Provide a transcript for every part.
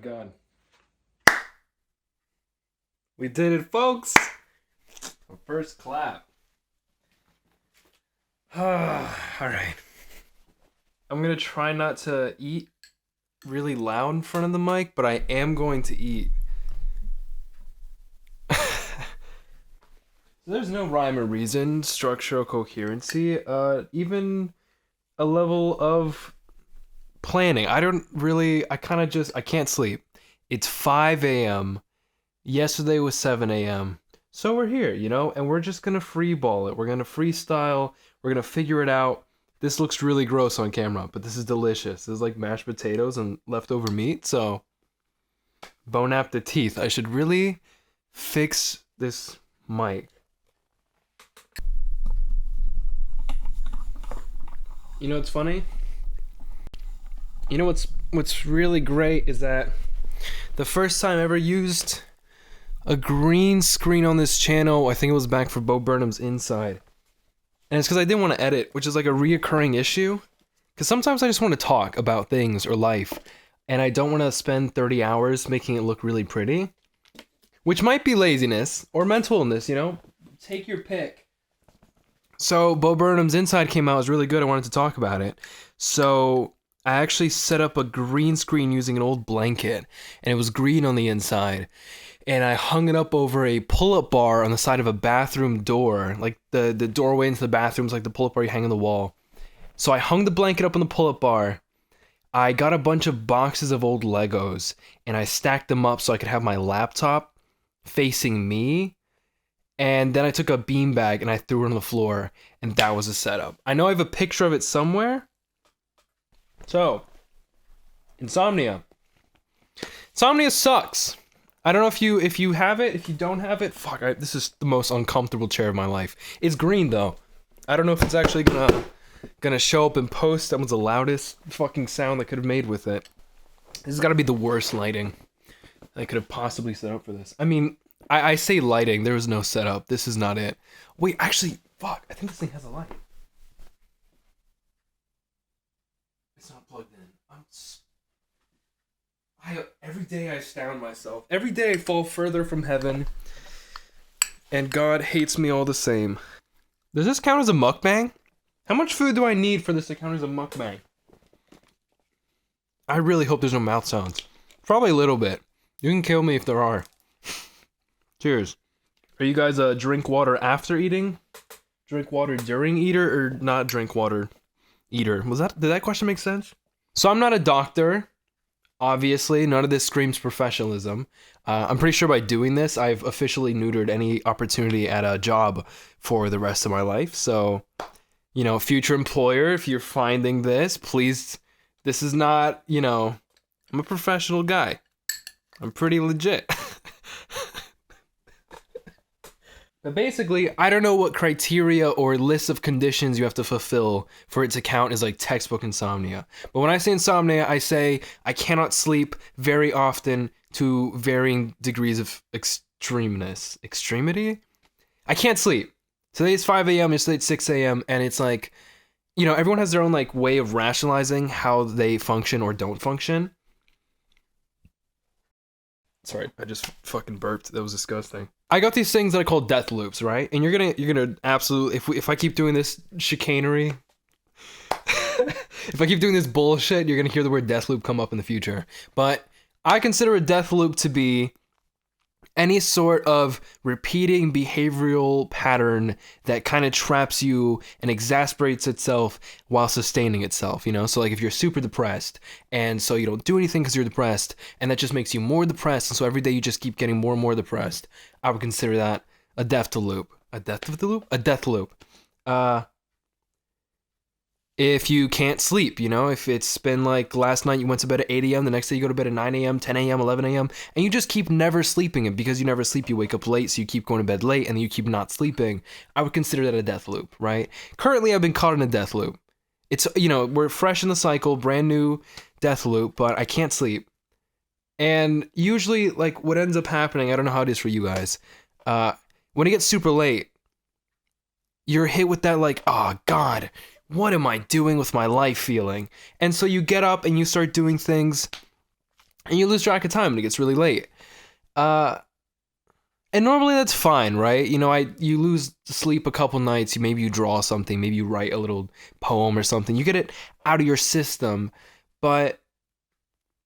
God. We did it, folks! Our first clap. Alright. I'm gonna try not to eat really loud in front of the mic, but I am going to eat. There's no rhyme or reason, structural coherency, even a level of planning. I can't sleep. It's 5 a.m. Yesterday was 7 a.m. So we're here, and we're just gonna freeball it. We're gonna freestyle. We're gonna figure it out. This looks really gross on camera, but this is delicious. This is like mashed potatoes and leftover meat, so bon appetit. I should really fix this mic. You know what's funny? You know what's really great is that the first time I ever used a green screen on this channel, I think it was back for Bo Burnham's Inside. And it's because I didn't want to edit, which is like a reoccurring issue. Because sometimes I just want to talk about things or life, and I don't want to spend 30 hours making it look really pretty. Which might be laziness or mental illness, Take your pick. So Bo Burnham's Inside came out, it was really good, I wanted to talk about it. So I actually set up a green screen using an old blanket, and it was green on the inside. And I hung it up over a pull-up bar on the side of a bathroom door. Like the doorway into the bathroom is like the pull-up bar you hang on the wall. So I hung the blanket up on the pull-up bar. I got a bunch of boxes of old Legos, and I stacked them up so I could have my laptop facing me. And then I took a beanbag and I threw it on the floor, and that was a setup. I know I have a picture of it somewhere. So, Insomnia. Insomnia sucks. I don't know if you have it, if you don't have it. This is the most uncomfortable chair of my life. It's green though. I don't know if it's actually gonna show up in post. That was the loudest fucking sound I could have made with it. This has got to be the worst lighting I could have possibly set up for this. I mean, I say lighting. There was no setup. This is not it. Wait, actually, fuck. I think this thing has a light. It's not plugged in. Every day I astound myself. Every day I fall further from heaven, and God hates me all the same. Does this count as a mukbang? How much food do I need for this to count as a mukbang? I really hope there's no mouth sounds. Probably a little bit. You can kill me if there are. Cheers. Are you guys drink water after eating? Drink water during eater, or not drink water eater? Did that question make sense? So I'm not a doctor. Obviously, none of this screams professionalism. I'm pretty sure by doing this, I've officially neutered any opportunity at a job for the rest of my life. So, future employer, if you're finding this, please, this is not, I'm a professional guy. I'm pretty legit. But basically, I don't know what criteria or list of conditions you have to fulfill for it to count as like textbook insomnia. But when I say insomnia, I say I cannot sleep very often to varying degrees of extremity? I can't sleep. Today it's 5 a.m., yesterday it's 6 a.m., and it's like, everyone has their own like way of rationalizing how they function or don't function. Sorry, I just fucking burped. That was disgusting. I got these things that I call death loops, right? And you're gonna absolutely, if I keep doing this chicanery, if I keep doing this bullshit, you're gonna hear the word death loop come up in the future. But I consider a death loop to be any sort of repeating behavioral pattern that kind of traps you and exasperates itself while sustaining itself, So like if you're super depressed, and so you don't do anything because you're depressed, and that just makes you more depressed, and so every day you just keep getting more and more depressed, I would consider that a death loop. A death loop. If you can't sleep, if it's been like last night you went to bed at 8 a.m., the next day you go to bed at 9 a.m., 10 a.m., 11 a.m., and you just keep never sleeping, and because you never sleep, you wake up late, so you keep going to bed late, and then you keep not sleeping, I would consider that a death loop, right? Currently, I've been caught in a death loop. It's, we're fresh in the cycle, brand new death loop, but I can't sleep. And usually, like, what ends up happening, I don't know how it is for you guys, when it gets super late, you're hit with that, like, oh, God, what am I doing with my life feeling? And so you get up and you start doing things and you lose track of time and it gets really late. And normally that's fine, right? You know, you lose sleep a couple nights, maybe you draw something, maybe you write a little poem or something. You get it out of your system. But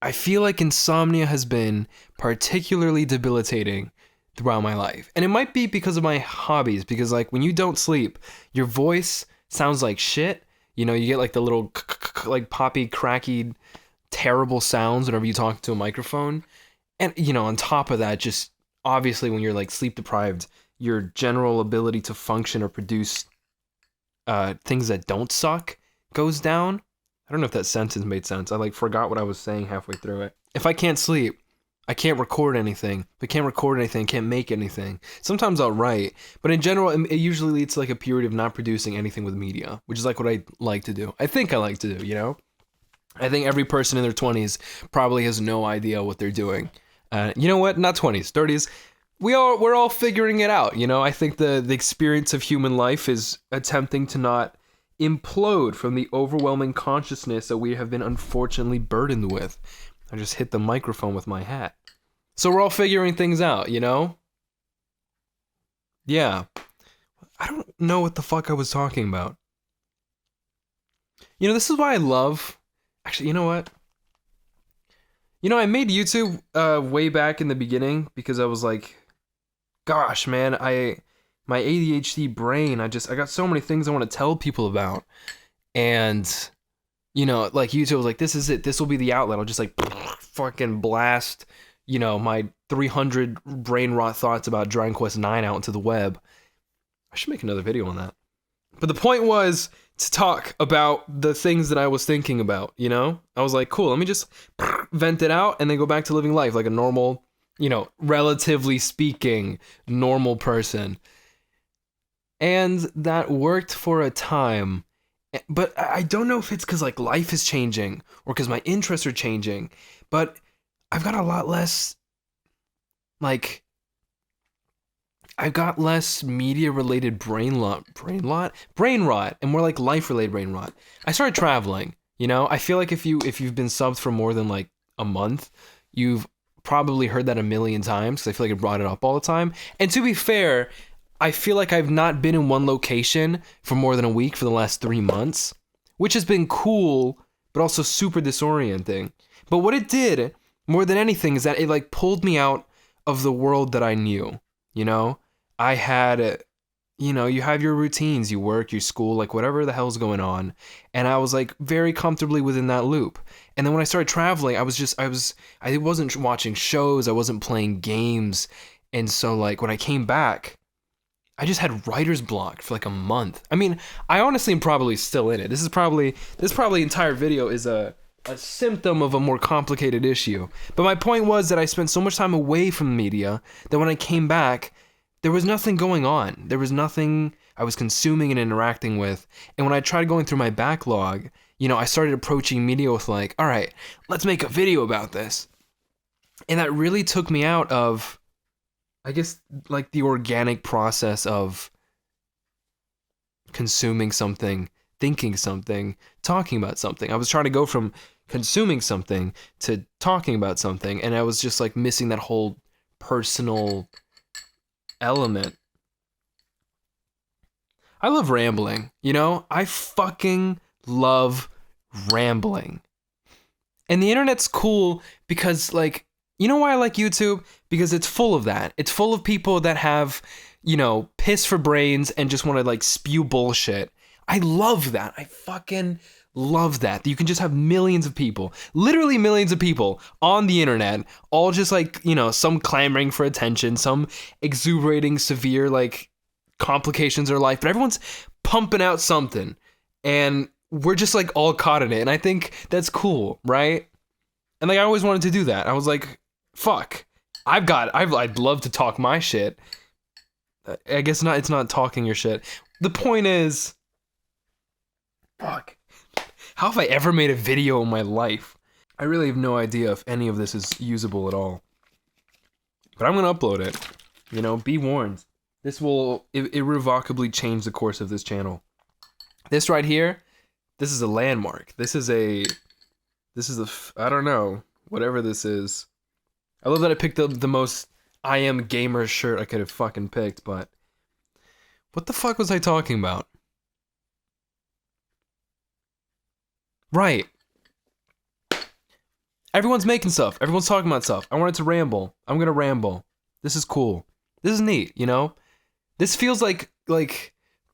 I feel like insomnia has been particularly debilitating throughout my life. And it might be because of my hobbies, because like when you don't sleep, your voice sounds like shit. You know, you get like the little like poppy, cracky, terrible sounds whenever you talk to a microphone. And, you know, on top of that, just obviously when you're like sleep deprived, your general ability to function or produce things that don't suck goes down. I don't know if that sentence made sense. I like forgot what I was saying halfway through it. If I can't sleep, I can't record anything. If I can't record anything, I can't make anything. Sometimes I'll write, but in general, it usually leads to like a period of not producing anything with media, which is like what I like to do. I think I like to do, you know? I think every person in their 20s probably has no idea what they're doing. You know what? Not 20s, 30s. We're all figuring it out, you know? I think the experience of human life is attempting to not implode from the overwhelming consciousness that we have been unfortunately burdened with. I just hit the microphone with my hat. So we're all figuring things out, you know? Yeah. I don't know what the fuck I was talking about. You know, this is why I love... Actually, you know what? You know, I made YouTube way back in the beginning because I was like, gosh, man, my ADHD brain, I got so many things I want to tell people about. And, you know, like YouTube was like, this is it. This will be the outlet. I'll just like fucking blast, you know, my 300 brain rot thoughts about Dragon Quest 9 out into the web. I should make another video on that. But the point was to talk about the things that I was thinking about, you know? I was like, cool, let me just vent it out and then go back to living life like a normal, you know, relatively speaking, normal person. And that worked for a time. But I don't know if it's because like life is changing or because my interests are changing. But I've got a lot less, like, I've got less media-related brain rot, and more like life-related brain rot. I started traveling, you know? I feel like if you've been subbed for more than like a month, you've probably heard that a million times because I feel like I brought it up all the time. And to be fair, I feel like I've not been in one location for more than a week for the last 3 months, which has been cool, but also super disorienting. But what it did, more than anything, is that it like pulled me out of the world that I knew, you know? I had, you know, you have your routines, you work, you school, like whatever the hell's going on. And I was like very comfortably within that loop. And then when I started traveling, I wasn't watching shows, I wasn't playing games. And so like when I came back, I just had writer's block for like a month. I mean, I honestly am probably still in it. This probably entire video is a symptom of a more complicated issue. But my point was that I spent so much time away from media that when I came back, there was nothing going on. There was nothing I was consuming and interacting with. And when I tried going through my backlog, you know, I started approaching media with like, all right, let's make a video about this. And that really took me out of, I guess, like the organic process of consuming something, thinking something, talking about something. I was trying to go from consuming something to talking about something. And I was just like missing that whole personal element. I love rambling, you know? I fucking love rambling. And the internet's cool because, like, you know why I like YouTube? Because it's full of that. It's full of people that have, you know, piss for brains and just want to, like, spew bullshit. I love that. I fucking love that. You can just have millions of people, literally millions of people on the internet, all just like, you know, some clamoring for attention, some exuberating severe like complications of their life, but everyone's pumping out something and we're just like all caught in it. And I think that's cool, right? And like I always wanted to do that. I was like, fuck, I'd love to talk my shit. I guess not, it's not talking your shit. The point is, fuck. How have I ever made a video in my life? I really have no idea if any of this is usable at all. But I'm gonna upload it. You know, be warned. This will irrevocably change the course of this channel. This right here, this is a landmark. This is a, I don't know. whatever this is. I love that I picked the most I am gamer shirt I could have fucking picked, but what the fuck was I talking about? Right. Everyone's making stuff. Everyone's talking about stuff. I wanted to ramble. I'm gonna ramble. This is cool. This is neat, you know? This feels like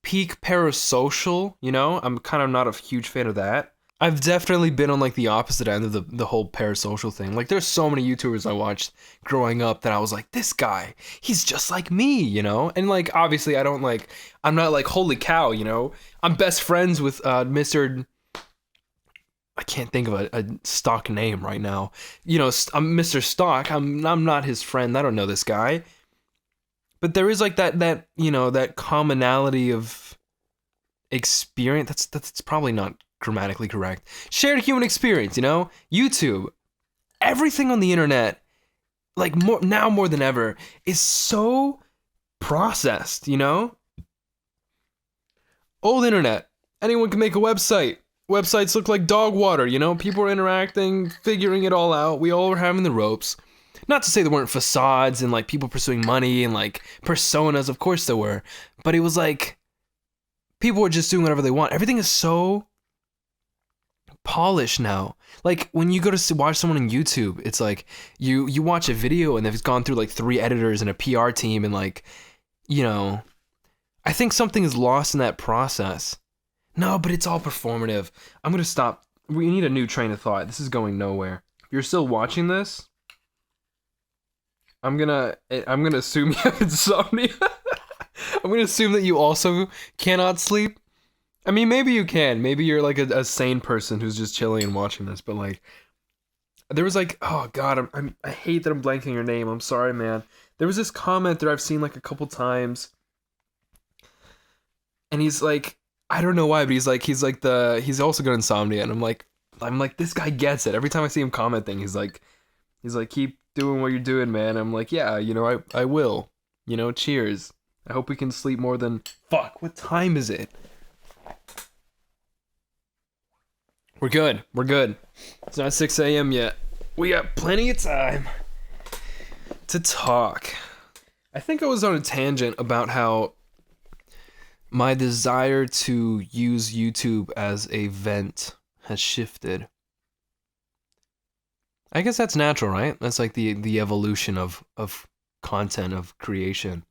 peak parasocial, you know? I'm kind of not a huge fan of that. I've definitely been on like the opposite end of the whole parasocial thing. Like there's so many YouTubers I watched growing up that I was like, this guy, he's just like me, you know? And like obviously I'm not like holy cow, you know? I'm best friends with Mr. I can't think of a stock name right now. You know, I'm Mr. Stock. I'm not his friend. I don't know this guy. But there is like that you know, that commonality of experience. That's probably not grammatically correct. Shared human experience, you know? YouTube. Everything on the internet, like more than ever, is so processed, you know? Old internet. Anyone can make a website. Websites look like dog water, you know? People were interacting, figuring it all out. We all were having the ropes. Not to say there weren't facades and like people pursuing money and like personas, of course there were. But it was like people were just doing whatever they want. Everything is so polished now. Like when you go to watch someone on YouTube, it's like you watch a video and they've gone through like 3 editors and a PR team and like, you know, I think something is lost in that process. No, but it's all performative. I'm gonna stop. We need a new train of thought. This is going nowhere. If you're still watching this, I'm gonna assume you have insomnia. I'm gonna assume that you also cannot sleep. I mean, maybe you can. Maybe you're like a sane person who's just chilling and watching this. But like, there was like, oh god, I hate that I'm blanking your name. I'm sorry, man. There was this comment that I've seen like a couple times, and he's like, I don't know why, but he's also got insomnia, and I'm like, this guy gets it. Every time I see him commenting, he's like, keep doing what you're doing, man. I'm like, yeah, you know, I will. You know, cheers. I hope we can sleep more than... Fuck, what time is it? We're good. It's not 6 a.m. yet. We got plenty of time to talk. I think I was on a tangent about how my desire to use YouTube as a vent has shifted. I guess that's natural, right? That's like the evolution of content, of creation.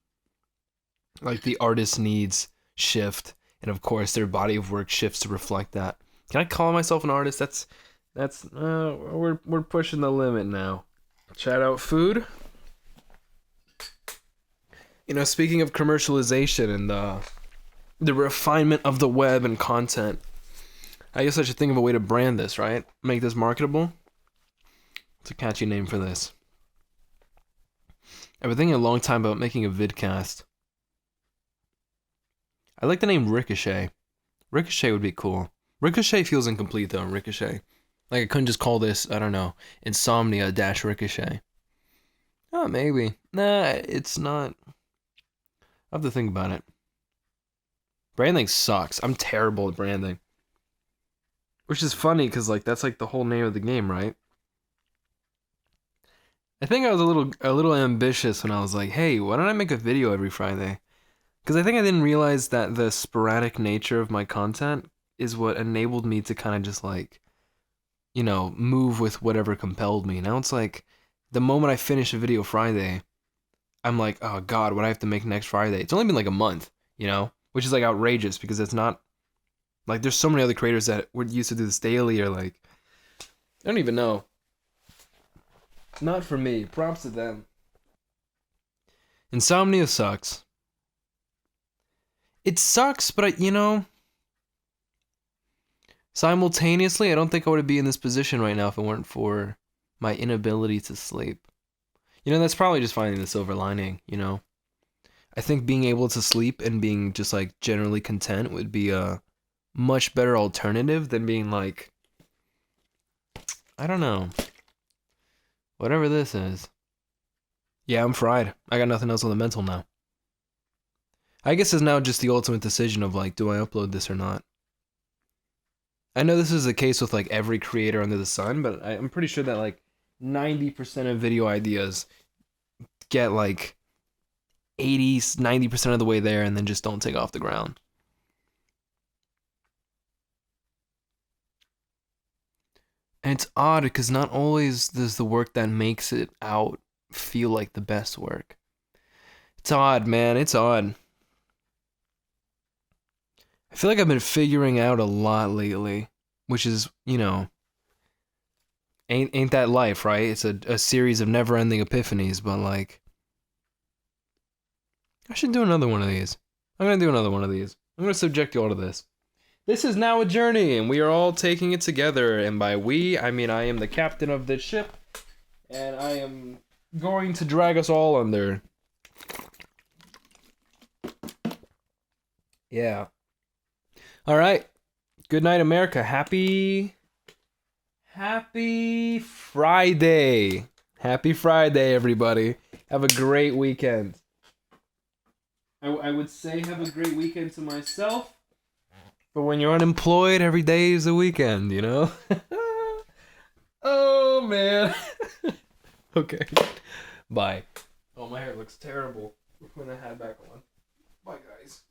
Like the artist's needs shift, and of course their body of work shifts to reflect that. Can I call myself an artist? We're pushing the limit now. Shout out food. You know, speaking of commercialization and the refinement of the web and content, I guess I should think of a way to brand this, right? Make this marketable. It's a catchy name for this. I've been thinking a long time about making a vidcast. I like the name Ricochet. Ricochet would be cool. Ricochet feels incomplete though, Ricochet. Like I couldn't just call this, I don't know, Insomnia - Ricochet. Oh, maybe. Nah, it's not. I have to think about it. Branding sucks. I'm terrible at branding. Which is funny, because like that's like the whole name of the game, right? I think I was a little ambitious when I was like, hey, why don't I make a video every Friday? Because I think I didn't realize that the sporadic nature of my content is what enabled me to kind of just like, you know, move with whatever compelled me. Now it's like, the moment I finish a video Friday, I'm like, oh god, what do I have to make next Friday? It's only been like a month, you know? Which is like outrageous, because it's not, like there's so many other creators that would used to do this daily, or like, I don't even know. Not for me. Props to them. Insomnia sucks. It sucks, but you know, simultaneously, I don't think I would be in this position right now if it weren't for my inability to sleep. You know, that's probably just finding the silver lining, you know? I think being able to sleep and being just like generally content would be a much better alternative than being like, I don't know, whatever this is. Yeah, I'm fried. I got nothing else on the mental now. I guess it's now just the ultimate decision of like, do I upload this or not? I know this is the case with like every creator under the sun, but I'm pretty sure that like 90% of video ideas get like 80, 90% of the way there and then just don't take off the ground. And it's odd because not always does the work that makes it out feel like the best work. It's odd, man. It's odd. I feel like I've been figuring out a lot lately, which is, you know, ain't that life, right? It's a series of never-ending epiphanies, but like, I should do another one of these. I'm gonna do another one of these. I'm gonna subject you all to this. This is now a journey, and we are all taking it together. And by we, I mean I am the captain of this ship, and I am going to drag us all under. Yeah. All right. Good night, America. Happy Friday. Happy Friday, everybody. Have a great weekend. I would say have a great weekend to myself. But when you're unemployed, every day is a weekend, you know? Oh, man. Okay. Bye. Oh, my hair looks terrible. We're putting the hat back on. Bye, guys.